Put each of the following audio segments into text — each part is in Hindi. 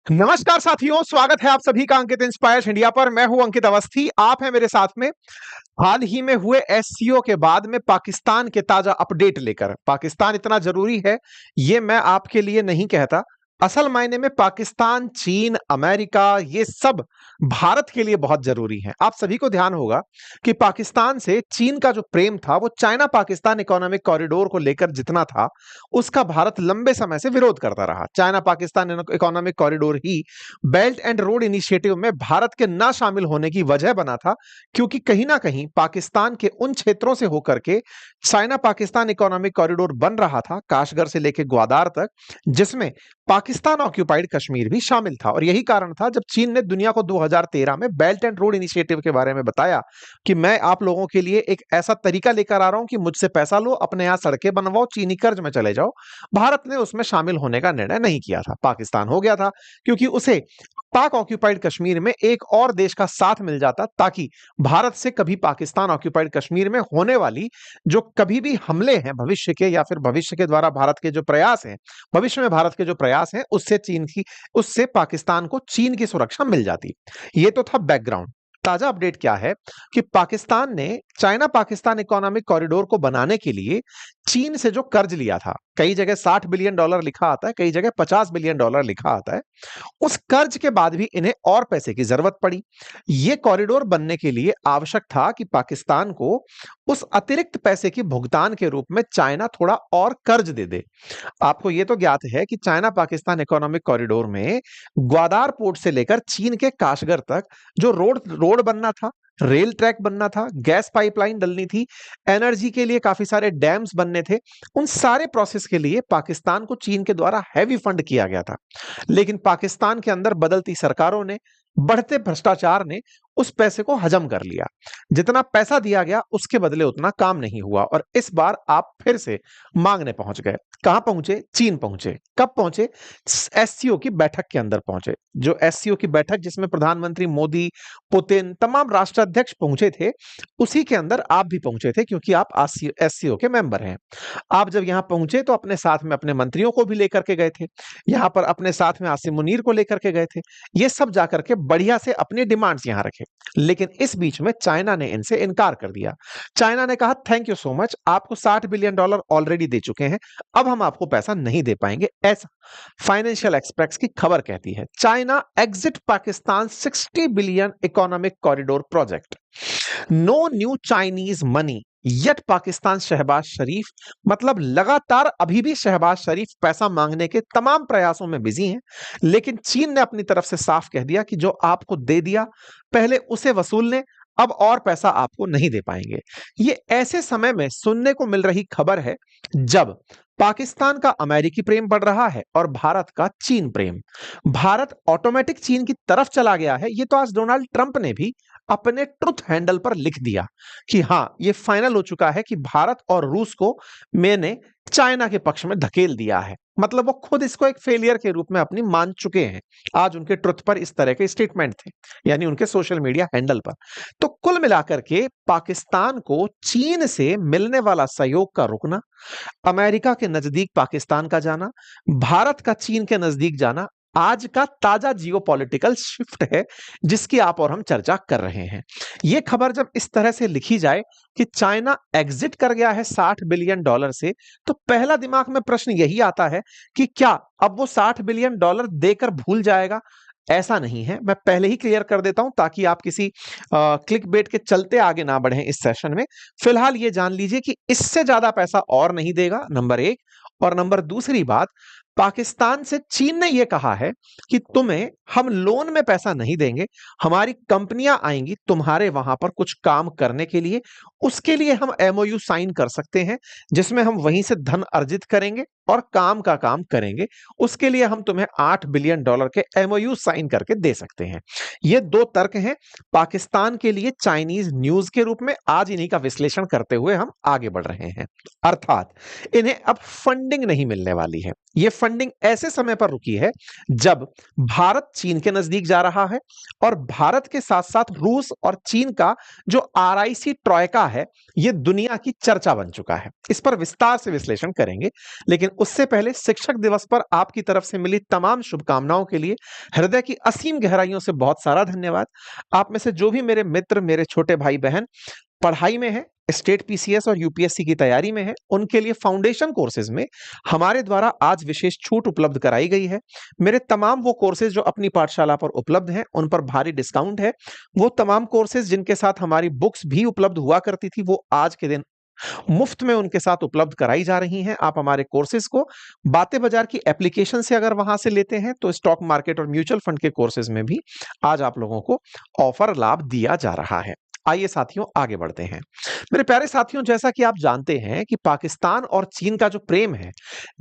नमस्कार साथियों, स्वागत है आप सभी का अंकित इंस्पायर्स इंडिया पर। मैं हूं अंकित अवस्थी, आप हैं मेरे साथ में। हाल ही में हुए एससीओ के बाद में पाकिस्तान के ताजा अपडेट लेकर। पाकिस्तान इतना जरूरी है, ये मैं आपके लिए नहीं कहता। असल मायने में पाकिस्तान, चीन, अमेरिका, ये सब भारत के लिए बहुत जरूरी है। आप सभी को ध्यान होगा कि पाकिस्तान से चीन का जो प्रेम था वो चाइना पाकिस्तान इकोनॉमिक कॉरिडोर को लेकर जितना था, उसका भारत लंबे समय से विरोध करता रहा। China Pakistan economic corridor he belt and road initiative में भारत के ना शामिल होने की वजह बना था, क्योंकि कहीं ना कहीं पाकिस्तान के उन क्षेत्रों से होकर के चाइना पाकिस्तान इकोनॉमिक कॉरिडोर बन रहा था, काशगर से लेकर ग्वादार तक, जिसमें पाकिस्तान ऑक्यूपाइड कश्मीर भी शामिल था। और यही कारण था जब चीन ने दुनिया को 2013 में बेल्ट एंड रोड इनिशिएटिव के बारे में बताया कि मैं आप लोगों के लिए एक ऐसा तरीका लेकर आ रहा हूं कि मुझसे पैसा लो, अपने यहां सड़कें बनवाओ, चीनी कर्ज में चले जाओ। भारत ने उसमें शामिल होने का निर्णय नहीं किया था। पाकिस्तान हो गया था, क्योंकि उसे पाक ऑक्यूपाइड कश्मीर में एक और देश का साथ मिल जाता, ताकि भारत से कभी पाकिस्तान ऑक्यूपाइड कश्मीर में होने वाली जो कभी भी हमले हैं भविष्य के, या फिर भविष्य के द्वारा भारत के जो प्रयास हैं, भविष्य में भारत के जो प्रयास हैं, उससे पाकिस्तान को चीन की सुरक्षा मिल जाती। ये तो था बैकग्राउंड। ताजा अपडेट क्या है कि पाकिस्तान ने चाइना पाकिस्तान इकोनॉमिक कॉरिडोर को बनाने के लिए चीन से जो कर्ज लिया था, कई जगह $60 बिलियन लिखा आता है, कई जगह $50 बिलियन लिखा आता है, उस कर्ज के बाद भी इन्हें और पैसे की जरूरत पड़ी। यह कॉरिडोर बनने के लिए आवश्यक था कि पाकिस्तान को उस अतिरिक्त पैसे की भुगतान के रूप में चाइना थोड़ा और कर्ज दे दे। आपको यह तो ज्ञात है कि चाइना पाकिस्तान इकोनॉमिक कॉरिडोर में ग्वादार पोर्ट से लेकर चीन के काशगर तक जो रोड रोड बनना था, रेल ट्रैक बनना था, गैस पाइपलाइन डलनी थी, एनर्जी के लिए काफी सारे डैम्स बनने थे, उन सारे प्रोसेस के लिए पाकिस्तान को चीन के द्वारा हैवी फंड किया गया था। लेकिन पाकिस्तान के अंदर बदलती सरकारों ने, बढ़ते भ्रष्टाचार ने उस पैसे को हजम कर लिया। जितना पैसा दिया गया उसके बदले उतना काम नहीं हुआ, और इस बार आप फिर से मांगने पहुंच गए। कहां पहुंचे? चीन पहुंचे। कब पहुंचे? एससीओ की बैठक के अंदर पहुंचे। जो एससीओ की बैठक जिसमें प्रधानमंत्री मोदी, पुतिन, तमाम राष्ट्राध्यक्ष पहुंचे थे, उसी के अंदर आप भी पहुंचे थे, क्योंकि आप एससीओ के मेंबर हैं। आप जब यहां पहुंचे तो अपने साथ में अपने मंत्रियों को भी लेकर के गए थे, यहां पर अपने साथ में आसिम मुनीर को लेकर के गए थे। ये सब जाकर के बढ़िया से अपनी डिमांड्स यहां रखे। लेकिन इस बीच में चाइना ने इनसे इनकार कर दिया। चाइना ने कहा थैंक यू सो मच, आपको $60 बिलियन ऑलरेडी दे चुके हैं, अब हम आपको पैसा नहीं दे पाएंगे। ऐसा फाइनेंशियल एक्सप्रेस की खबर कहती है। China exit Pakistan $60 billion economic corridor project, no new Chinese money yet Pakistan Shahbaz Sharif. मतलब लगातार अभी भी शहबाज शरीफ पैसा मांगने के तमाम प्रयासों में बिजी हैं, लेकिन चीन ने अपनी तरफ से साफ कह दिया कि जो आपको दे दिया पहले उसे वसूल लें, अब और पैसा आपको नहीं दे पाएंगे। ये ऐसे समय में सुनने को मिल रही खबर है जब पाकिस्तान का अमेरिकी प्रेम बढ़ रहा है और भारत का चीन प्रेम। भारत ऑटोमेटिक चीन की तरफ चला गया है। ये तो आज डोनाल्ड ट्रंप ने भी अपने ट्रुथ हैंडल पर लिख दिया कि हां, ये फाइनल हो चुका है कि भारत और रूस को मैंने चाइना के पक्ष में धकेल दिया है। मतलब वो खुद इसको एक फेलियर के रूप में अपनी मान चुके हैं। आज उनके ट्रुथ पर इस तरह के स्टेटमेंट थे, यानी उनके सोशल मीडिया हैंडल पर। तो कुल मिलाकर के पाकिस्तान को चीन से मिलने वाला सहयोग का रुकना, अमेरिका के नजदीक पाकिस्तान का जाना, भारत का चीन के नजदीक जाना आज का ताजा जियोपॉलिटिकल शिफ्ट है, जिसकी आप और हम चर्चा कर रहे हैं। यह खबर जब इस तरह से लिखी जाए कि चाइना एग्जिट कर गया है $60 बिलियन से, तो पहला दिमाग में प्रश्न यही आता है कि क्या अब वो $60 बिलियन देकर भूल जाएगा? ऐसा नहीं है। मैं पहले ही क्लियर कर देता हूं ताकि आप किसी क्लिक बेट के चलते आगे ना बढ़ें इस सेशन में। फिलहाल ये जान लीजिए कि इससे ज्यादा पैसा और नहीं देगा, नंबर एक। और नंबर दूसरी बात, पाकिस्तान से चीन ने यह कहा है कि तुम्हें हम लोन में पैसा नहीं देंगे, हमारी कंपनियां आएंगी तुम्हारे वहां पर कुछ काम करने के लिए, उसके लिए हम एमओयू साइन कर सकते हैं, जिसमें हम वहीं से धन अर्जित करेंगे और काम का काम करेंगे। उसके लिए हम तुम्हें $8 बिलियन के एमओयू साइन करके दे सकते हैं। ये दो तर्क हैं पाकिस्तान के लिए चाइनीज न्यूज के रूप में। आज इन्हीं का विश्लेषण करते हुए हम आगे बढ़ रहे हैं। अर्थात इन्हें अब फंडिंग नहीं मिलने वाली है। यह फंडिंग ऐसे समय पर रुकी है जब भारत चीन के नजदीक जा रहा है, और भारत के साथ साथ रूस और चीन का जो आरआईसी ट्रॉयका है, यह दुनिया की चर्चा बन चुका है। इस पर विस्तार से विश्लेषण करेंगे, लेकिन उससे पहले शिक्षक दिवस पर आपकी तरफ से मिली तमाम शुभकामनाओं के लिए हृदय की असीम गहराइयों से बहुत सारा धन्यवाद। आप में से जो भी मेरे मित्र, मेरे छोटे भाई बहन पढ़ाई में है, स्टेट पीसीएस और यूपीएससी की तैयारी में है, उनके लिए फाउंडेशन कोर्सेज में हमारे द्वारा आज विशेष छूट उपलब्ध कराई गई है। मेरे तमाम वो कोर्सेज जो अपनी पाठशाला पर उपलब्ध हैं, उन पर भारी डिस्काउंट है। वो तमाम कोर्सेज जिनके साथ हमारी बुक्स भी उपलब्ध हुआ करती थी, वो आज के दिन मुफ्त में उनके साथ उपलब्ध कराई जा रही हैं। आप हमारे कोर्सेज को बातें बाजार की एप्लीकेशन से अगर वहां से लेते हैं, तो स्टॉक मार्केट और म्यूचुअल फंड के कोर्सेज में भी आज आप लोगों को ऑफर लाभ दिया जा रहा है। आइए साथियों, आगे बढ़ते हैं। मेरे प्यारे साथियों, जैसा कि आप जानते हैं कि पाकिस्तान और चीन का जो प्रेम है,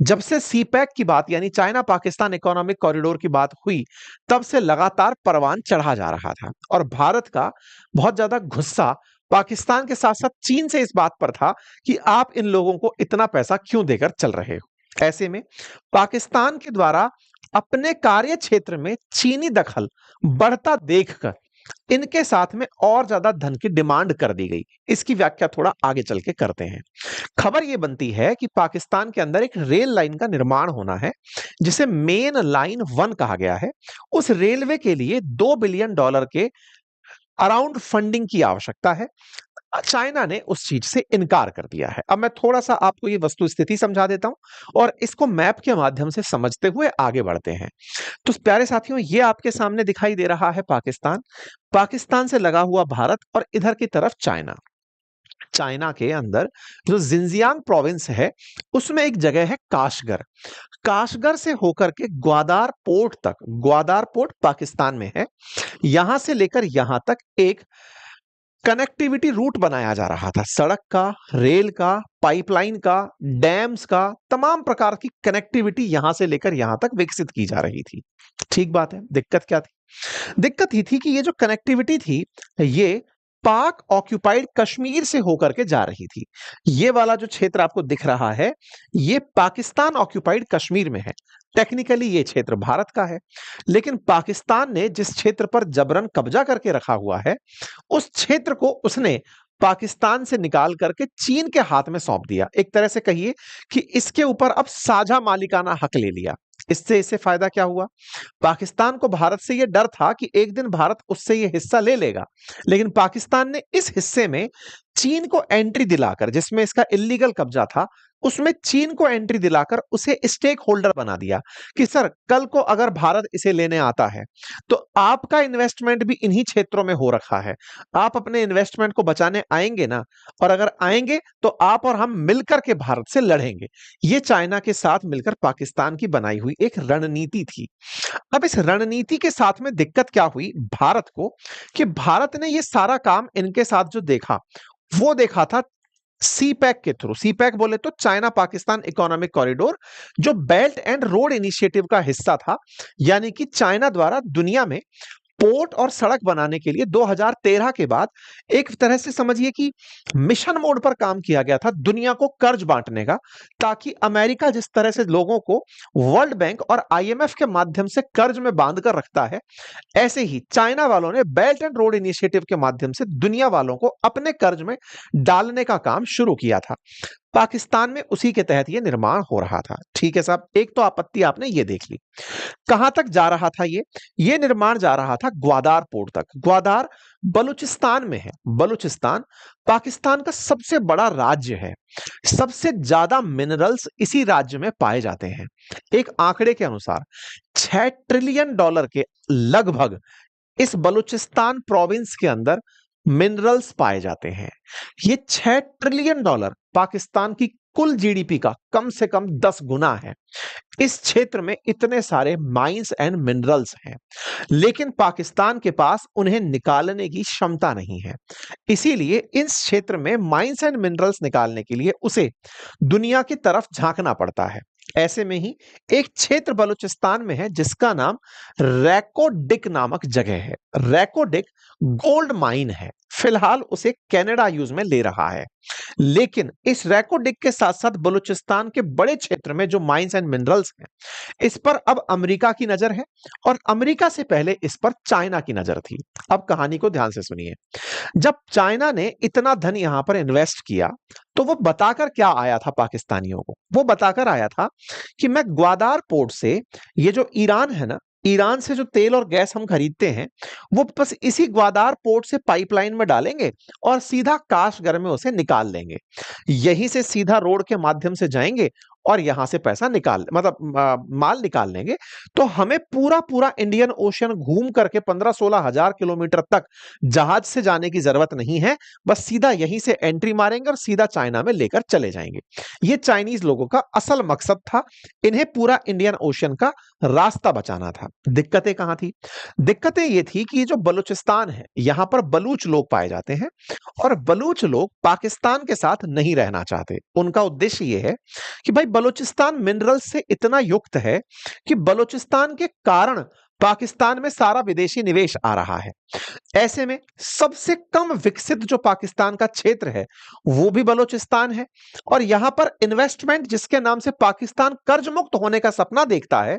जब से सीपैक की बात यानी चाइना पाकिस्तान इकोनॉमिक कॉरिडोर की बात हुई, तब से लगातार परवान चढ़ा जा रहा था और भारत का बहुत ज्यादा गुस्सा पाकिस्तान के साथ साथ चीन से इस बात पर था कि आप इन लोगों को इतना पैसा क्यों देकर चल रहे हो। ऐसे में पाकिस्तान के द्वारा अपने कार्य क्षेत्र में चीनी दखल बढ़ता देखकर इनके साथ में और ज्यादा धन की डिमांड कर दी गई। इसकी व्याख्या थोड़ा आगे चल के करते हैं। खबर यह बनती है कि पाकिस्तान के अंदर एक रेल लाइन का निर्माण होना है, जिसे मेन लाइन 1 कहा गया है। उस रेलवे के लिए $2 बिलियन के अराउंड फंडिंग की आवश्यकता है। चाइना ने उस चीज से इनकार कर दिया है। अब मैं थोड़ा सा आपको ये वस्तु स्थिति समझा देता हूं और इसको मैप के माध्यम से समझते हुए आगे बढ़ते हैं। तो प्यारे साथियों, ये आपके सामने दिखाई दे रहा है पाकिस्तान, पाकिस्तान से लगा हुआ भारत और इधर की तरफ चाइना। चाइना के अंदर जो जिंजियांग प्रोविंस है, उसमें एक जगह है काशगर। काशगर से होकर के ग्वादार पोर्ट तक, ग्वादार पोर्ट पाकिस्तान में है, यहां से लेकर यहां तक एक कनेक्टिविटी रूट बनाया जा रहा था। सड़क का, रेल का, पाइपलाइन का, डैम्स का, तमाम प्रकार की कनेक्टिविटी यहां से लेकर यहां तक विकसित की जा रही थी। ठीक बात है। दिक्कत क्या थी? दिक्कत ही थी कि ये जो कनेक्टिविटी थी, ये पाक ऑक्यूपाइड कश्मीर से होकर के जा रही थी। ये वाला जो क्षेत्र आपको दिख रहा है, ये पाकिस्तान ऑक्यूपाइड कश्मीर में है। टेक्निकली ये क्षेत्र भारत का है, लेकिन पाकिस्तान ने जिस क्षेत्र पर जबरन कब्जा करके रखा हुआ है, उस क्षेत्र को उसने पाकिस्तान से निकाल करके चीन के हाथ में सौंप दिया। एक तरह से कहिए कि इसके ऊपर अब साझा मालिकाना हक ले लिया। इससे फायदा क्या हुआ? पाकिस्तान को भारत से यह डर था कि एक दिन भारत उससे यह हिस्सा ले लेगा, लेकिन पाकिस्तान ने इस हिस्से में चीन को एंट्री दिलाकर, जिसमें इसका इलीगल कब्जा था, उसमें चीन को एंट्री दिलाकर उसे स्टेक होल्डर बना दिया कि सर, कल को अगर भारत इसे लेने आता है तो आपका इन्वेस्टमेंट भी इन्हीं क्षेत्रों में हो रखा है, आप अपने इन्वेस्टमेंट को बचाने आएंगे ना, और अगर आएंगे तो आप और हम मिलकर के भारत से लड़ेंगे। ये चाइना के साथ मिलकर पाकिस्तान की बनाई हुई एक रणनीति थी। अब इस रणनीति के साथ में दिक्कत क्या हुई भारत को, कि भारत ने ये सारा काम इनके साथ जो देखा, वो देखा था सीपैक के थ्रू। सीपैक बोले तो चाइना पाकिस्तान इकोनॉमिक कॉरिडोर, जो बेल्ट एंड रोड इनिशिएटिव का हिस्सा था, यानी कि चाइना द्वारा दुनिया में पोर्ट और सड़क बनाने के लिए 2013 के बाद एक तरह से समझिए कि मिशन मोड पर काम किया गया था, दुनिया को कर्ज बांटने का, ताकि अमेरिका जिस तरह से लोगों को वर्ल्ड बैंक और आईएमएफ के माध्यम से कर्ज में बांध कर रखता है, ऐसे ही चाइना वालों ने बेल्ट एंड रोड इनिशिएटिव के माध्यम से दुनिया वालों को अपने कर्ज में डालने का काम शुरू किया था। पाकिस्तान में उसी के तहत यह निर्माण हो रहा था। ठीक है साहब, एक तो आपत्ति आपने ये देख ली। कहां तक जा रहा था ये निर्माण जा रहा था ग्वादार पोर्ट तक। ग्वादार बलूचिस्तान में है। बलूचिस्तान पाकिस्तान का सबसे बड़ा राज्य है, सबसे ज्यादा मिनरल्स इसी राज्य में पाए जाते हैं। एक आंकड़े के अनुसार $6 ट्रिलियन के लगभग इस बलूचिस्तान प्रोविंस के अंदर मिनरल्स पाए जाते हैं। ये $6 ट्रिलियन पाकिस्तान की कुल जीडीपी का कम से कम 10 गुना है। इस क्षेत्र में इतने सारे माइंस एंड मिनरल्स हैं, लेकिन पाकिस्तान के पास उन्हें निकालने की क्षमता नहीं है। इसीलिए इस क्षेत्र में माइंस एंड मिनरल्स निकालने के लिए उसे दुनिया की तरफ झांकना पड़ता है। ऐसे में ही एक क्षेत्र बलूचिस्तान में है जिसका नाम रैको डिक नामक जगह है। रैको डिक गोल्ड माइन है, फिलहाल उसे कनाडा यूज में ले रहा है। लेकिन इस रैको डिग के साथ साथ बलूचिस्तान के बड़े क्षेत्र में जो माइंस एंड मिनरल्स हैं, इस पर अब अमेरिका की नजर है, और अमेरिका से पहले इस पर चाइना की नजर थी। अब कहानी को ध्यान से सुनिए। जब चाइना ने इतना धन यहां पर इन्वेस्ट किया, तो वो बताकर क्या आया था पाकिस्तानियों को? वो बताकर आया था कि मैं ग्वादार पोर्ट से, ये जो ईरान है ना, ईरान से जो तेल और गैस हम खरीदते हैं, वो बस इसी ग्वादार पोर्ट से पाइपलाइन में डालेंगे और सीधा काशगर में उसे निकाल लेंगे। यहीं से सीधा रोड के माध्यम से जाएंगे और यहां से पैसा निकाल मतलब माल निकाल लेंगे। तो हमें पूरा पूरा इंडियन ओशन घूम करके 15-16 हजार किलोमीटर तक जहाज से जाने की जरूरत नहीं है। बस सीधा यहीं से एंट्री मारेंगे और सीधा चाइना में लेकर चले जाएंगे। ये चाइनीज लोगों का असल मकसद था। इन्हें पूरा इंडियन ओशन का रास्ता बचाना था। दिक्कतें कहां थी? दिक्कतें ये थी कि ये जो बलूचिस्तान है, यहां पर बलूच लोग पाए जाते हैं, और बलूच लोग पाकिस्तान के साथ नहीं रहना चाहते। उनका उद्देश्य ये है कि भाई बलूचिस्तान मिनरल से इतना युक्त है कि बलूचिस्तान के कारण पाकिस्तान में सारा विदेशी निवेश आ रहा है। ऐसे में सबसे कम विकसित जो पाकिस्तान का क्षेत्र है, वो भी बलूचिस्तान है, और यहां पर इन्वेस्टमेंट जिसके नाम से पाकिस्तान कर्ज मुक्त होने का सपना देखता है,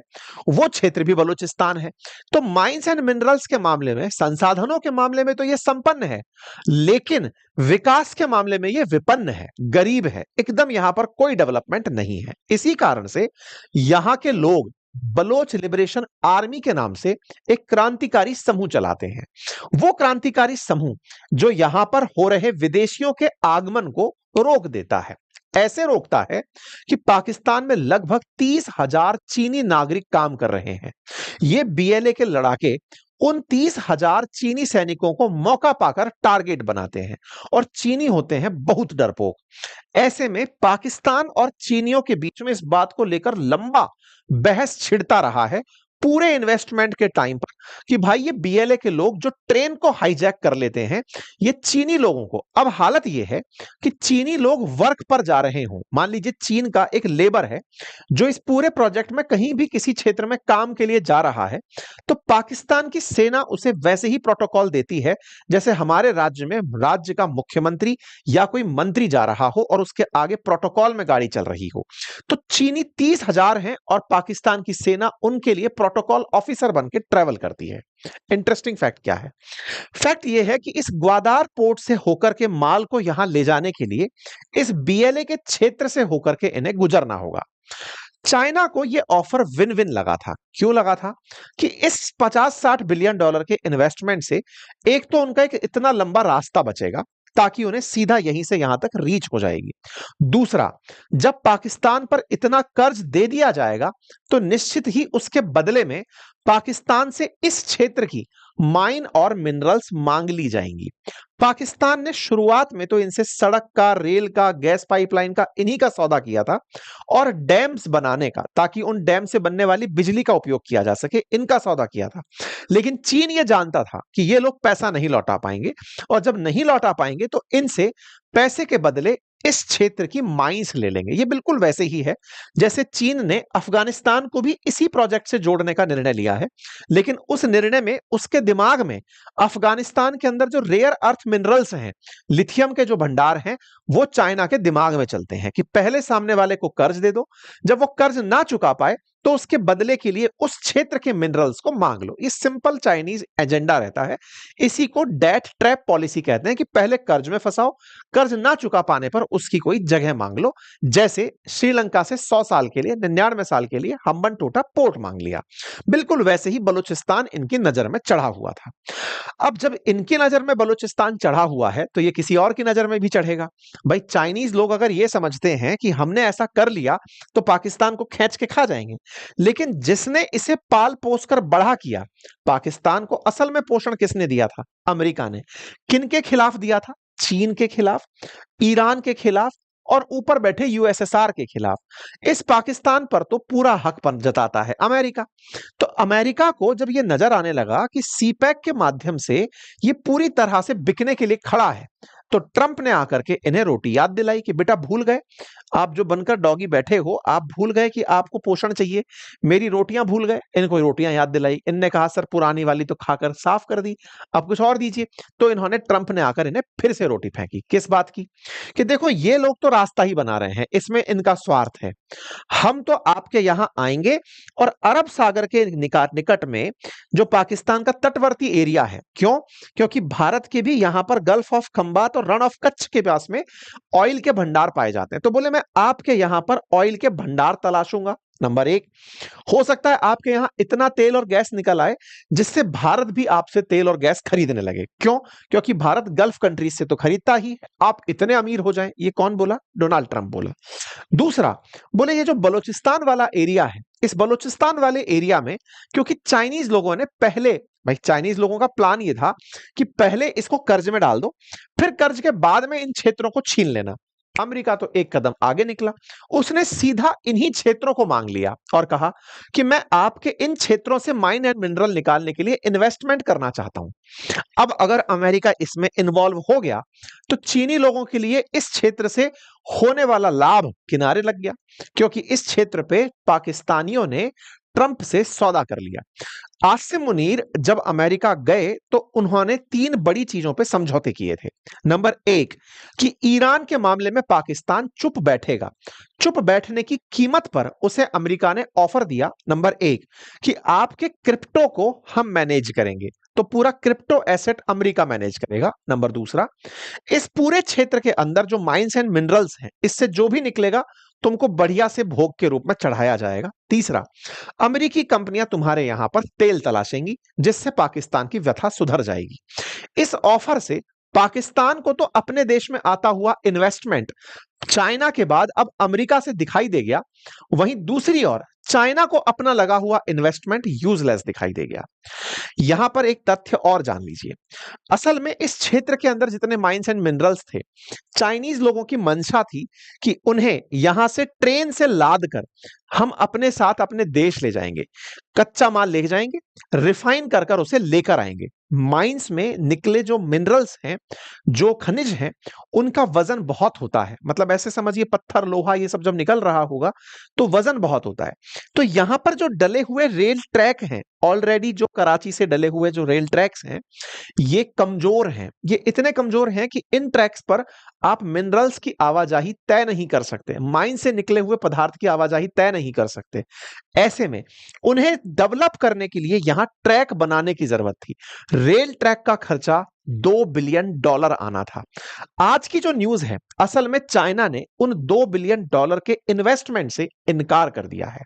वो क्षेत्र भी बलूचिस्तान है। तो माइंस एंड मिनरल्स के मामले में, संसाधनों के मामले में तो ये संपन्न है, लेकिन विकास के मामले में ये विपन्न है, गरीब है, एकदम यहां पर कोई डेवलपमेंट नहीं है। इसी कारण से यहां के लोग बलोच लिबरेशन आर्मी के नाम से एक क्रांतिकारी समूह चलाते हैं। वो क्रांतिकारी समूह जो यहां पर हो रहे विदेशियों के आगमन को रोक देता है। ऐसे रोकता है कि पाकिस्तान में लगभग 30,000 चीनी नागरिक काम कर रहे हैं। ये बीएलए के लड़ाके उन 30,000 चीनी सैनिकों को मौका पाकर टारगेट बनाते हैं, और चीनी होते हैं बहुत डरपोक। ऐसे में पाकिस्तान और चीनियों के बीच में इस बात को लेकर लंबा बहस छिड़ता रहा है पूरे इन्वेस्टमेंट के टाइम पर, कि भाई ये बीएलए के लोग जो ट्रेन को हाईजैक कर लेते हैं, ये चीनी लोगों को। अब हालत ये है कि चीनी लोग वर्क पर जा रहे हों, मान लीजिए चीन का एक लेबर है जो इस पूरे प्रोजेक्ट में कहीं भी किसी क्षेत्र में काम के लिए जा रहा है, तो पाकिस्तान की सेना उसे वैसे ही प्रोटोकॉल देती है जैसे हमारे राज्य में राज्य का मुख्यमंत्री या कोई मंत्री जा रहा हो और उसके आगे प्रोटोकॉल में गाड़ी चल रही हो। तो चीनी 30,000 हैं और पाकिस्तान की सेना उनके लिए प्रोटोकॉल ऑफिसर बन के ट्रेवल करती है। इंटरेस्टिंग फैक्ट क्या है? फैक्ट यह है कि इस ग्वादार पोर्ट से होकर के माल को यहां ले जाने के लिए इस बीएलए के क्षेत्र से होकर के इन्हें गुजरना होगा। चाइना को यह ऑफर विन विन लगा था। क्यों लगा था? कि इस 50-60 बिलियन डॉलर के इन्वेस्टमेंट से एक तो उनका एक इतना लंबा रास्ता बचेगा ताकि उन्हें सीधा यहीं से यहां तक रीच हो जाएगी। दूसरा, जब पाकिस्तान पर इतना कर्ज दे दिया जाएगा, तो निश्चित ही उसके बदले में पाकिस्तान से इस क्षेत्र की माइन और मिनरल्स मांग ली जाएंगी। पाकिस्तान ने शुरुआत में तो इनसे सड़क का, रेल का, गैस पाइपलाइन का, इन्हीं का सौदा किया था, और डैम्स बनाने का, ताकि उन डैम से बनने वाली बिजली का उपयोग किया जा सके, इनका सौदा किया था। लेकिन चीन ये जानता था कि ये लोग पैसा नहीं लौटा पाएंगे, और जब नहीं लौटा पाएंगे तो इनसे पैसे के बदले इस क्षेत्र की माइंस ले लेंगे। ये बिल्कुल वैसे ही है जैसे चीन ने अफगानिस्तान को भी इसी प्रोजेक्ट से जोड़ने का निर्णय लिया है, लेकिन उस निर्णय में उसके दिमाग में अफगानिस्तान के अंदर जो रेयर अर्थ मिनरल्स हैं, लिथियम के जो भंडार हैं, वो चाइना के दिमाग में चलते हैं कि पहले सामने वाले को कर्ज दे दो, जब वो कर्ज ना चुका पाए तो उसके बदले के लिए उस क्षेत्र के मिनरल्स को मांग लो। ये सिंपल चाइनीज एजेंडा रहता है। इसी को डेट ट्रैप पॉलिसी कहते हैं कि पहले कर्ज में फंसाओ, कर्ज ना चुका पाने पर उसकी कोई जगह मांग लो। जैसे श्रीलंका से 100 साल के लिए, 99 साल के लिए हम्बनटोटा पोर्ट मांग लिया, बिल्कुल वैसे ही बलूचिस्तान इनकी नजर में चढ़ा हुआ था। अब जब इनकी नजर में बलूचिस्तान चढ़ा हुआ है, तो ये किसी और की नजर में भी चढ़ेगा। भाई चाइनीज लोग अगर ये समझते हैं कि हमने ऐसा कर लिया तो पाकिस्तान को खींच के खा जाएंगे, लेकिन जिसने इसे पाल पोस कर बड़ा किया, पाकिस्तान को असल में पोषण किसने दिया था? अमेरिका ने। किन के खिलाफ दिया था? चीन के खिलाफ, ईरान के खिलाफ, और ऊपर बैठे यूएसएसआर के खिलाफ। इस पाकिस्तान पर तो पूरा हक पर जताता है अमेरिका। तो अमेरिका को जब यह नजर आने लगा कि सीपैक के माध्यम से ये पूरी तरह से बिकने के लिए खड़ा है, तो ट्रंप ने आकर के इन्हें रोटी याद दिलाई कि बेटा भूल गए, आप जो बनकर डॉगी बैठे हो, आप भूल गए कि आपको पोषण चाहिए। मेरी रोटियां भूल गए, इनको रोटियां याद दिलाई। इनने कहा सर पुरानी वाली तो खाकर साफ कर दी, अब कुछ और दीजिए। तो इन्होंने, ट्रंप ने आकर इन्हें फिर से रोटी फेंकी। किस बात की? कि देखो ये लोग तो रास्ता ही बना रहे हैं, इसमें इनका स्वार्थ है। हम तो आपके यहां आएंगे और अरब सागर के निकट में जो पाकिस्तान का तटवर्ती एरिया है, क्यों? क्योंकि भारत के भी यहां पर गल्फ ऑफ खंबात और रन ऑफ कच्छ के पास में ऑयल के भंडार पाए जाते हैं। तो बोले मैं आपके यहां पर ऑयल के भंडार तलाशूंगा। नंबर एक, हो सकता है आपके यहां इतना तेल और गैस निकल आए जिससे भारत भी आपसे तेल और गैस खरीदने लगे। क्यों? क्योंकि भारत गल्फ कंट्रीज से तो खरीदता ही है। आप इतने अमीर हो जाएं। ये कौन बोला? डोनाल्ड ट्रंप बोला। दूसरा, बोले ये जो बलूचिस्तान वाला एरिया है, इस बलूचिस्तान वाले एरिया में क्योंकि चाइनीज लोगों ने पहले, भाई चाइनीज लोगों का प्लान ये था कि पहले इसको कर्ज में डाल दो, फिर कर्ज के बाद में इन क्षेत्रों को छीन लेना। अमेरिका तो एक कदम आगे निकला, उसने सीधा इन्हीं क्षेत्रों को मांग लिया और कहा कि मैं आपके इन क्षेत्रों से माइन एंड मिनरल निकालने के लिए इन्वेस्टमेंट करना चाहता हूं। अब अगर अमेरिका इसमें इन्वॉल्व हो गया तो चीनी लोगों के लिए इस क्षेत्र से होने वाला लाभ किनारे लग गया, क्योंकि इस क्षेत्र पे पाकिस्तानियों ने ट्रंप से सौदा कर लिया। आसिम मुनीर जब अमेरिका गए तो उन्होंने 3 बड़ी चीजों पे समझौते किए थे। नंबर 1, कि ईरान के मामले में पाकिस्तान चुप बैठेगा। चुप बैठने की कीमत पर उसे अमेरिका ने ऑफर दिया, नंबर 1, कि आपके क्रिप्टो को हम मैनेज करेंगे। तो पूरा क्रिप्टो एसेट अमेरिका मैनेज करेगा। नंबर दूसरा, इस पूरे क्षेत्र के अंदर जो माइंस एंड मिनरल्स हैं, इससे जो भी निकलेगा तुमको बढ़िया से भोग के रूप में चढ़ाया जाएगा। तीसरा, अमेरिकी कंपनियां तुम्हारे यहां पर तेल तलाशेंगी जिससे पाकिस्तान की व्यथा सुधर जाएगी। इस ऑफर से पाकिस्तान को तो अपने देश में आता हुआ इन्वेस्टमेंट चाइना के बाद अब अमेरिका से दिखाई दे गया, वहीं दूसरी ओर चाइना को अपना लगा हुआ इन्वेस्टमेंट यूजलेस दिखाई दे गया। यहां पर एक तथ्य और जान लीजिए, असल में इस क्षेत्र के अंदर जितने माइंस एंड मिनरल्स थे, चाइनीज लोगों की मंशा थी कि उन्हें यहां से ट्रेन से लाद कर हम अपने साथ अपने देश ले जाएंगे, कच्चा माल ले जाएंगे, रिफाइन कर कर उसे लेकर आएंगे। माइंस में निकले जो मिनरल्स हैं, जो खनिज हैं, उनका वजन बहुत होता है। मतलब ऐसे समझिए पत्थर, लोहा, ये सब जब निकल रहा होगा तो वजन बहुत होता है। तो यहां पर जो डले हुए रेल ट्रैक हैं, ऑलरेडी जो कराची से डले हुए जो रेल ट्रैक्स हैं, ये कमजोर हैं। ये इतने कमजोर हैं कि इन ट्रैक्स पर आप मिनरल्स की आवाजाही तय नहीं कर सकते, माइन से निकले हुए पदार्थ की आवाजाही तय नहीं कर सकते। ऐसे में उन्हें डेवलप करने के लिए यहां ट्रैक बनाने की जरूरत थी। रेल ट्रैक का खर्चा $2 बिलियन आना था। आज की जो न्यूज है, असल में चाइना ने उन $2 बिलियन के इन्वेस्टमेंट से इनकार कर दिया है।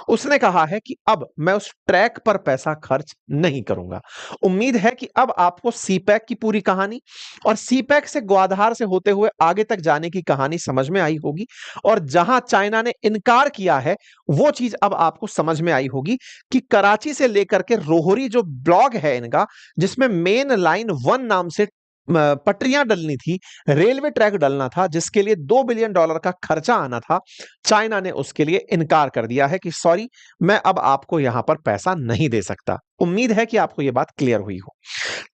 उसने कहा है कि अब मैं उस ट्रैक पर पैसा खर्च नहीं करूंगा। उम्मीद है कि अब आपको सीपैक की पूरी कहानी और सीपैक से ग्वादहार से होते हुए आगे तक जाने की कहानी समझ में आई होगी, और जहां चाइना ने इनकार किया है वो चीज अब आपको समझ में आई होगी कि कराची से लेकर के रोहरी जो ब्लॉग है इनका, जिसमें मेन लाइन 1 नाम से पटरियां डलनी थी, रेलवे ट्रैक डलना था, जिसके लिए $2 बिलियन का खर्चा आना था, चाइना ने उसके लिए इनकार कर दिया है कि सॉरी, मैं अब आपको यहां पर पैसा नहीं दे सकता। उम्मीद है कि आपको यह बात क्लियर हुई हो।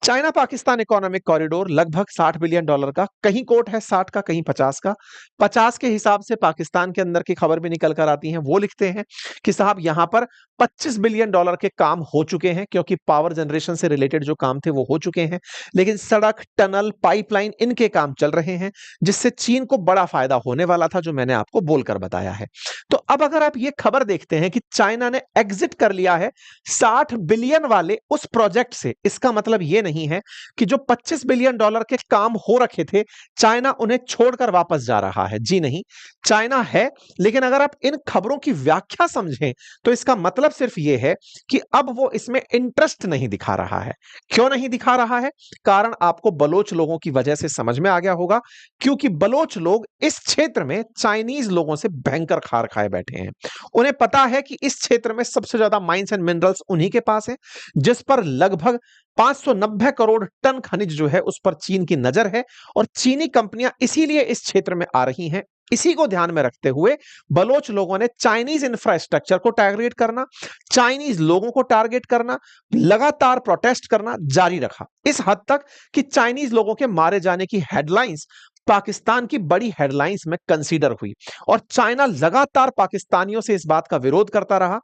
चाइना पाकिस्तान इकोनॉमिक कॉरिडोर लगभग $60 बिलियन का, कहीं कोट है 60 का, कहीं 50 का। 50 के हिसाब से पाकिस्तान के अंदर की खबर भी निकल कर आती है, वो लिखते हैं कि साहब यहां पर $25 बिलियन के काम हो चुके हैं, क्योंकि पावर जनरेशन से रिलेटेड जो काम थे वो हो चुके हैं, लेकिन सड़क, टनल, पाइपलाइन, इनके काम चल रहे हैं, जिससे चीन को बड़ा फायदा होने वाला था, जो मैंने आपको बोलकर बताया है। तो अब अगर आप ये खबर देखते हैं कि चाइना ने एग्जिट कर लिया है $60 बिलियन वाले उस प्रोजेक्ट से, इसका मतलब यह नहीं है कि जो $25 बिलियन के काम हो रखे थे, चाइना उन्हें छोड़कर वापस जा रहा है। जी नहीं, चाइना है, लेकिन अगर आप इन खबरों की व्याख्या समझें तो इसका मतलब सिर्फ यह है कि अब वो इसमें इंटरेस्ट नहीं दिखा रहा है। क्यों नहीं दिखा रहा है? कारण आपको बलोच लोगों की वजह से समझ में आ गया होगा, क्योंकि बलोच लोग इस क्षेत्र में चाइनीज लोगों से भयंकर खार खाए बैठे हैं। उन्हें पता है कि इस क्षेत्र में सबसे ज्यादा माइंस एंड मिनरल्स उन्हीं के पास है, जिस पर लगभग 590 करोड़ टन खनिज जो है उस पर चीन की नजर है, और चीनी कंपनियां इसीलिए इस क्षेत्र में आ रही हैं। इसी को ध्यान में रखते हुए बलोच लोगों ने चाइनीज इंफ्रास्ट्रक्चर को टारगेट करना, चाइनीज लोगों को टारगेट करना, लगातार प्रोटेस्ट करना जारी रखा, इस हद तक कि चाइनीज लोगों के मारे जाने की हेडलाइंस पाकिस्तान की बड़ी हेडलाइंस में कंसीडर हुई और चाइना लगातार पाकिस्तानियों से इस बात का विरोध करता रहा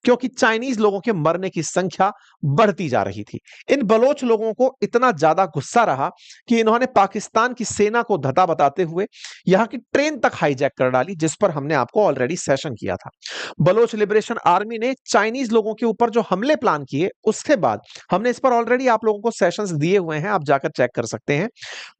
क्योंकि चाइनीज लोगों के मरने की संख्या बढ़ती जा रही थी। इन बलोच लोगों को इतना ज्यादा गुस्सा रहा कि इन्होंने पाकिस्तान की सेना को धता बताते हुए यहां की ट्रेन तक हाईजैक कर डाली, जिस पर हमने आपको ऑलरेडी सेशन किया था। बलोच लिबरेशन आर्मी ने चाइनीज लोगों के ऊपर जो हमले प्लान किए, उसके बाद हमने इस पर ऑलरेडी आप लोगों को सेशंस दिए हुए हैं, आप जाकर चेक कर सकते हैं।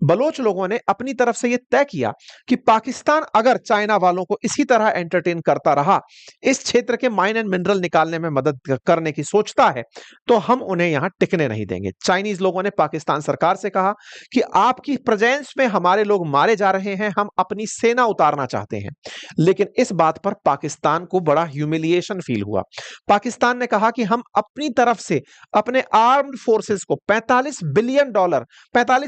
बलोच लोगों ने अपनी तरफ से यह तय किया कि पाकिस्तान अगर चाइना वालों को इसी तरह एंटरटेन करता रहा, इस क्षेत्र के माइन एंड मिनरल निकालने में मदद करने की सोचता है, तो हम उन्हें यहां टिकने नहीं देंगे। चाइनीज लोगों ने पाकिस्तान सरकार से कहा कि आपकी प्रेजेंस में हमारे लोग मारे जा रहे हैं, हम अपनी सेना उतारना चाहते हैं। लेकिन इस बात पर पाकिस्तान को बड़ा ह्यूमिलिएशन फील हुआ। पाकिस्तान ने कहा कि हम अपनी तरफ से अपने आर्म्ड फोर्सेस को $45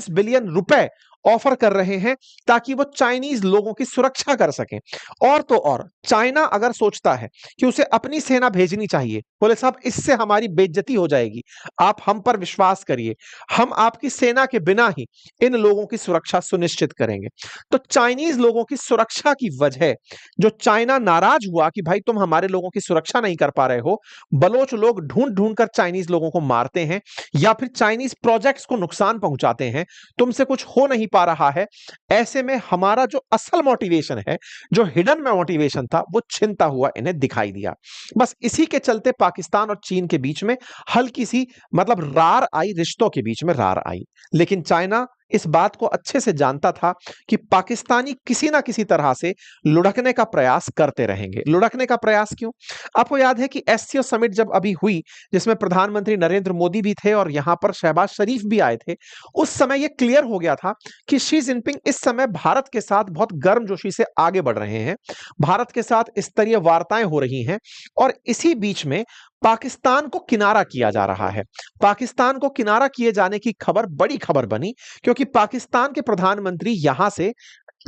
बिलियन रुपए ऑफर कर रहे हैं ताकि वो चाइनीज लोगों की सुरक्षा कर सकें। और तो और चाइना अगर सोचता है कि उसे अपनी सेना भेजनी चाहिए, बोले साहब इससे हमारी बेइज्जती हो जाएगी, आप हम पर विश्वास करिए, हम आपकी सेना के बिना ही इन लोगों की सुरक्षा सुनिश्चित करेंगे। तो चाइनीज लोगों की सुरक्षा की वजह जो चाइना नाराज हुआ कि भाई तुम हमारे लोगों की सुरक्षा नहीं कर पा रहे हो, बलोच लोग ढूंढ ढूंढ कर चाइनीज लोगों को मारते हैं या फिर चाइनीज प्रोजेक्ट्स को नुकसान पहुंचाते हैं, तुमसे कुछ हो नहीं पा रहा है। ऐसे में हमारा जो असल मोटिवेशन है, जो हिडन में मोटिवेशन था, वो छिनता हुआ इन्हें दिखाई दिया। बस इसी के चलते पाकिस्तान और चीन के बीच में हल्की सी मतलब रार आई, रिश्तों के बीच में रार आई। लेकिन चाइना इस बात को अच्छे से जानता था कि पाकिस्तानी किसी ना किसी तरह से लुढ़कने का प्रयास करते रहेंगे। लुढ़कने का प्रयास क्यों? आपको याद है कि एससीओ समिट जब अभी हुई, जिसमें प्रधानमंत्री नरेंद्र मोदी भी थे और यहां पर शहबाज शरीफ भी आए थे, उस समय यह क्लियर हो गया था कि शी जिनपिंग इस समय भारत के साथ बहुत गर्मजोशी से आगे बढ़ रहे हैं, भारत के साथ स्तरीय वार्ताएं हो रही हैं और इसी बीच में पाकिस्तान को किनारा किया जा रहा है। पाकिस्तान को किनारा किए जाने की खबर बड़ी खबर बनी क्योंकि पाकिस्तान के प्रधानमंत्री यहां से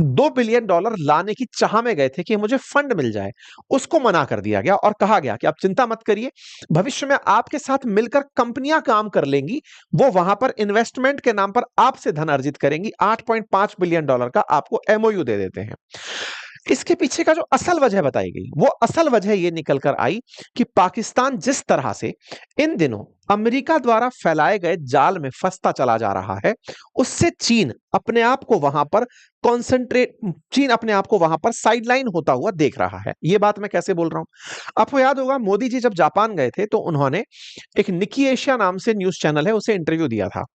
$2 बिलियन लाने की चाह में गए थे कि मुझे फंड मिल जाए। उसको मना कर दिया गया और कहा गया कि आप चिंता मत करिए, भविष्य में आपके साथ मिलकर कंपनियां काम कर लेंगी, वो वहां पर इन्वेस्टमेंट के नाम पर आपसे धन अर्जित करेंगी, $8.5 बिलियन का आपको एमओयू दे देते हैं। इसके पीछे का जो असल वजह बताई गई, वो असल वजह यह निकल कर आई कि पाकिस्तान जिस तरह से इन दिनों अमेरिका द्वारा फैलाए गए जाल में फंसता चला जा रहा है, उससे चीन अपने आप को वहां पर साइडलाइन होता हुआ देख रहा है। यह बात मैं कैसे बोल रहा हूं? आपको याद होगा मोदी जी जब जापान गए थे तो उन्होंने एक निकी एशिया नाम से न्यूज चैनल है, उसे इंटरव्यू दिया था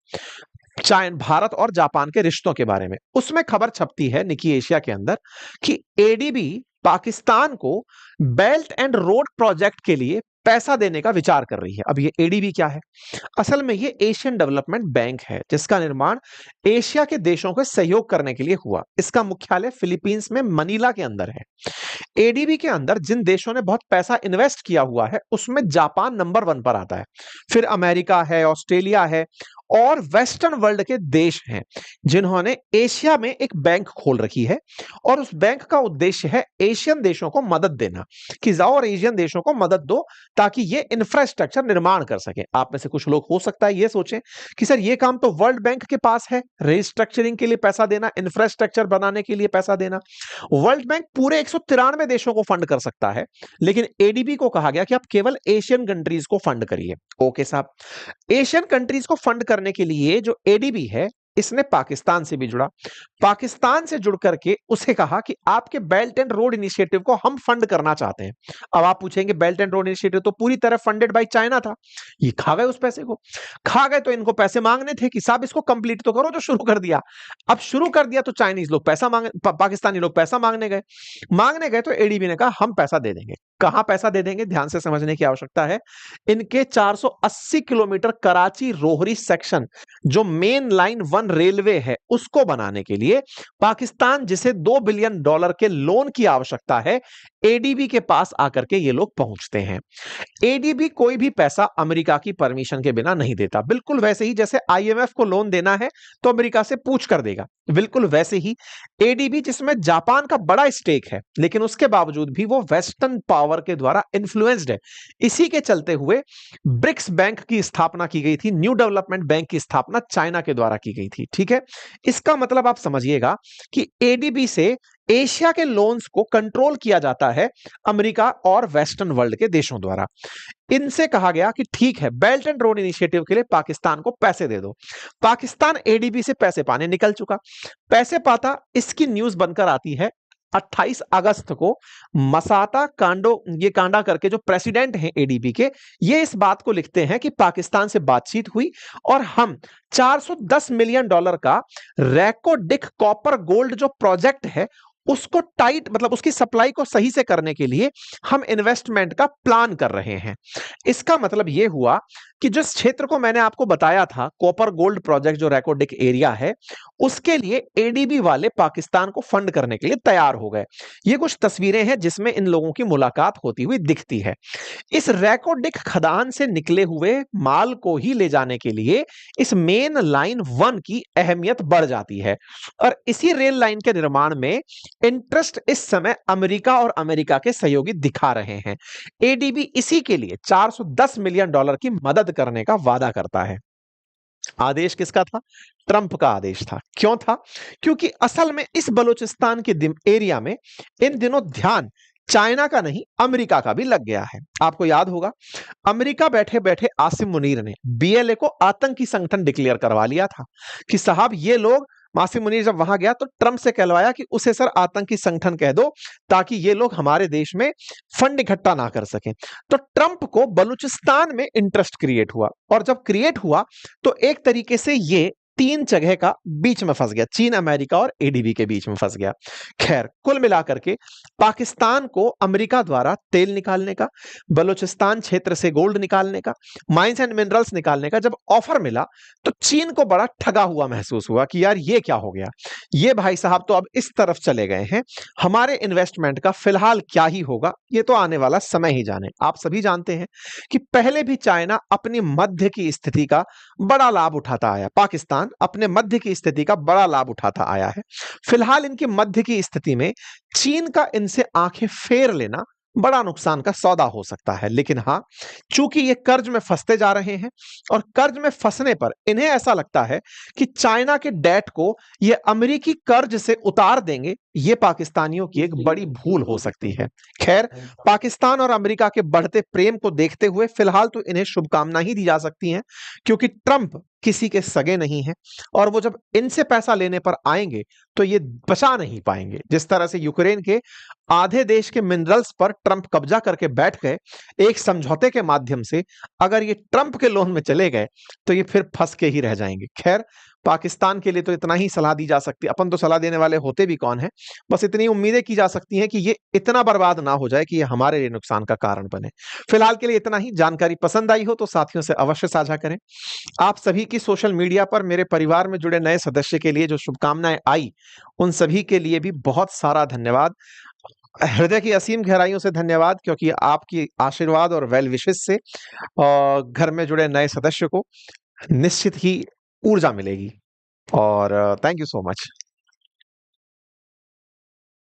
भारत और जापान के रिश्तों के बारे में। उसमें खबर छपती है निकी एशिया के अंदर कि एडीबी पाकिस्तान को बेल्ट एंड रोड प्रोजेक्ट के लिए पैसा देने का विचार कर रही है। अब ये एडीबी क्या है? असल में ये एशियन डेवलपमेंट बैंक है जिसका निर्माण एशिया के देशों को सहयोग करने के लिए हुआ। इसका मुख्यालय फिलीपींस में मनीला के अंदर है। एडीबी के अंदर जिन देशों ने बहुत पैसा इन्वेस्ट किया हुआ है उसमें जापान नंबर 1 पर आता है, फिर अमेरिका है, ऑस्ट्रेलिया है और वेस्टर्न वर्ल्ड के देश हैं जिन्होंने एशिया में एक बैंक खोल रखी है और उस बैंक का उद्देश्य है एशियन देशों को मदद देना कि जाओ और एशियन देशों को मदद दो ताकि ये इंफ्रास्ट्रक्चर निर्माण कर सके। आप में से कुछ लोग हो सकता है ये सोचें कि सर ये काम तो वर्ल्ड बैंक के पास है, रिस्ट्रक्चरिंग के लिए पैसा देना, इंफ्रास्ट्रक्चर बनाने के लिए पैसा देना। वर्ल्ड बैंक पूरे 193 देशों को फंड कर सकता है, लेकिन एडीबी को कहा गया कि आप केवल एशियन कंट्रीज को फंड करिए। ओके साहब, एशियन कंट्रीज को फंड करने के लिए जो एडीबी है इसने पाकिस्तान से भी जुड़ा, पाकिस्तान से जुड़ करके उसे कहा कि आपके बेल्ट एंड रोड इनिशिएटिव को हम फंड करना चाहते हैं। अब आप पूछेंगे बेल्ट एंड रोड इनिशिएटिव तो पूरी तरह फंडेड बाय चाइना था, ये खा गए उस पैसे को। खा गए तो इनको पैसे मांगने थे कि साहब इसको कंप्लीट तो करो जो शुरू कर दिया। अब शुरू कर दिया तो चाइनीज लोग पैसा मांगे, पाकिस्तानी लोग पैसा मांगने गए तो एडीबी ने कहा हम पैसा दे देंगे। कहां पैसा दे देंगे, ध्यान से समझने की आवश्यकता है। इनके 480 किलोमीटर कराची रोहरी सेक्शन जो मेन लाइन 1 रेलवे है उसको बनाने के लिए पाकिस्तान जिसे $2 बिलियन के लोन की आवश्यकता है, एडीबी के पास आकर के ये लोग पहुंचते हैं। एडीबी कोई भी पैसा अमेरिका की परमिशन के बिना नहीं देता, बिल्कुल वैसे ही जैसे आईएमएफ को लोन देना है तो अमेरिका से पूछ कर देगा, बिल्कुल वैसे ही एडीबी, जिसमें जापान का बड़ा स्टेक है लेकिन उसके बावजूद भी वो वेस्टर्न पावर के द्वारा इन्फ्लुएंस्ड है। इसी के चलते हुए ब्रिक्स बैंक की स्थापना की गई थी, न्यू डेवलपमेंट बैंक की स्थापना चाइना के द्वारा की गई थी। ठीक है, इसका मतलब आप समझिएगा कि एडीबी से एशिया के लोन्स को कंट्रोल किया जाता है अमेरिका और वेस्टर्न वर्ल्ड के देशों द्वारा। इनसे कहा गया कि ठीक है, बेल्ट एंड रोड इनिशिएटिव के लिए पाकिस्तान को पैसे दे दो। पाकिस्तान एडीबी से पैसे पाने निकल चुका, पैसे पाता, इसकी न्यूज बनकर आती है 28 अगस्त को मसाता कांडा करके जो प्रेसिडेंट हैं एडीबी के, ये इस बात को लिखते हैं कि पाकिस्तान से बातचीत हुई और हम $410 मिलियन का रैकोडिक कॉपर गोल्ड जो प्रोजेक्ट है उसको टाइट, मतलब उसकी सप्लाई को सही से करने के लिए हम इन्वेस्टमेंट का प्लान कर रहे हैं। इसका मतलब यह हुआ कि जिस क्षेत्र को मैंने आपको बताया था कॉपर गोल्ड प्रोजेक्ट जो रैकोडिक एरिया है, उसके लिए एडीबी वाले पाकिस्तान को फंड करने के लिए तैयार हो गए। ये कुछ तस्वीरें हैं जिसमें इन लोगों की मुलाकात होती हुई दिखती है। इस रैकोडिक खदान से निकले हुए माल को ही ले जाने के लिए इस मेन लाइन 1 की अहमियत बढ़ जाती है और इसी रेल लाइन के निर्माण में इंटरेस्ट इस समय अमेरिका और अमेरिका के सहयोगी दिखा रहे हैं। एडीबी इसी के लिए $410 मिलियन की मदद करने का वादा करता है। आदेश किसका था? ट्रंप का आदेश था। क्यों था? क्योंकि असल में इस बलूचिस्तान के एरिया में इन दिनों ध्यान चाइना का नहीं अमेरिका का भी लग गया है। आपको याद होगा अमेरिका बैठे बैठे आसिम मुनीर ने बीएलए को आतंकी संगठन डिक्लेयर करवा लिया था कि साहब ये लोग, आसिम मुनीर जब वहां गया तो ट्रंप से कहलवाया कि उसे सर आतंकी संगठन कह दो ताकि ये लोग हमारे देश में फंड इकट्ठा ना कर सकें। तो ट्रंप को बलूचिस्तान में इंटरेस्ट क्रिएट हुआ और जब क्रिएट हुआ तो एक तरीके से ये 3 जगह का बीच में फंस गया, चीन, अमेरिका और एडीबी के बीच में फंस गया। खैर, कुल मिलाकर के पाकिस्तान को अमेरिका द्वारा तेल निकालने का, बलूचिस्तान क्षेत्र से गोल्ड निकालने का, माइंस एंड मिनरल्स निकालने का जब ऑफर मिला तो चीन को बड़ा ठगा हुआ महसूस हुआ कि यार ये क्या हो गया, ये भाई साहब तो अब इस तरफ चले गए हैं, हमारे इन्वेस्टमेंट का फिलहाल क्या ही होगा ये तो आने वाला समय ही जाने। आप सभी जानते हैं कि पहले भी चाइना अपनी मध्य की स्थिति का बड़ा लाभ उठाता आया, पाकिस्तान अपने मध्य की स्थिति का बड़ा लाभ उठाता आया है। फिलहाल इनकी मध्य की स्थिति में चीन का इनसे आंखें फेर लेना बड़ा नुकसान का सौदा हो सकता है। लेकिन हां, चूंकि ये कर्ज में फंसते जा रहे हैं और कर्ज में फंसने पर इन्हें ऐसा लगता है कि चाइना के डेट को ये अमेरिकी कर्ज से उतार देंगे, ये पाकिस्तानियों की एक बड़ी भूल हो सकती है। खैर, पाकिस्तान और अमेरिका के बढ़ते प्रेम को देखते हुए फिलहाल तो इन्हें शुभकामना ही दी जा सकती हैं, क्योंकि ट्रंप किसी के सगे नहीं है और वो जब इनसे पैसा लेने पर आएंगे तो ये बचा नहीं पाएंगे। जिस तरह से यूक्रेन के आधे देश के मिनरल्स पर ट्रंप कब्जा करके बैठ गए एक समझौते के माध्यम से, अगर ये ट्रंप के लोन में चले गए तो ये फिर फंस के ही रह जाएंगे। खैर, पाकिस्तान के लिए तो इतना ही सलाह दी जा सकती है, अपन तो सलाह देने वाले होते भी कौन है, बस इतनी उम्मीदें की जा सकती हैं कि ये इतना बर्बाद ना हो जाए कि ये हमारे लिए नुकसान का कारण बने। फिलहाल के लिए इतना ही। जानकारी पसंद आई हो तो साथियों से अवश्य साझा करें। आप सभी की सोशल मीडिया पर मेरे परिवार में जुड़े नए सदस्य के लिए जो शुभकामनाएं आई, उन सभी के लिए भी बहुत सारा धन्यवाद, हृदय की असीम गहराइयों से धन्यवाद, क्योंकि आपकी आशीर्वाद और वेल विशेस से घर में जुड़े नए सदस्य को निश्चित ही ऊर्जा मिलेगी। और थैंक यू सो मच।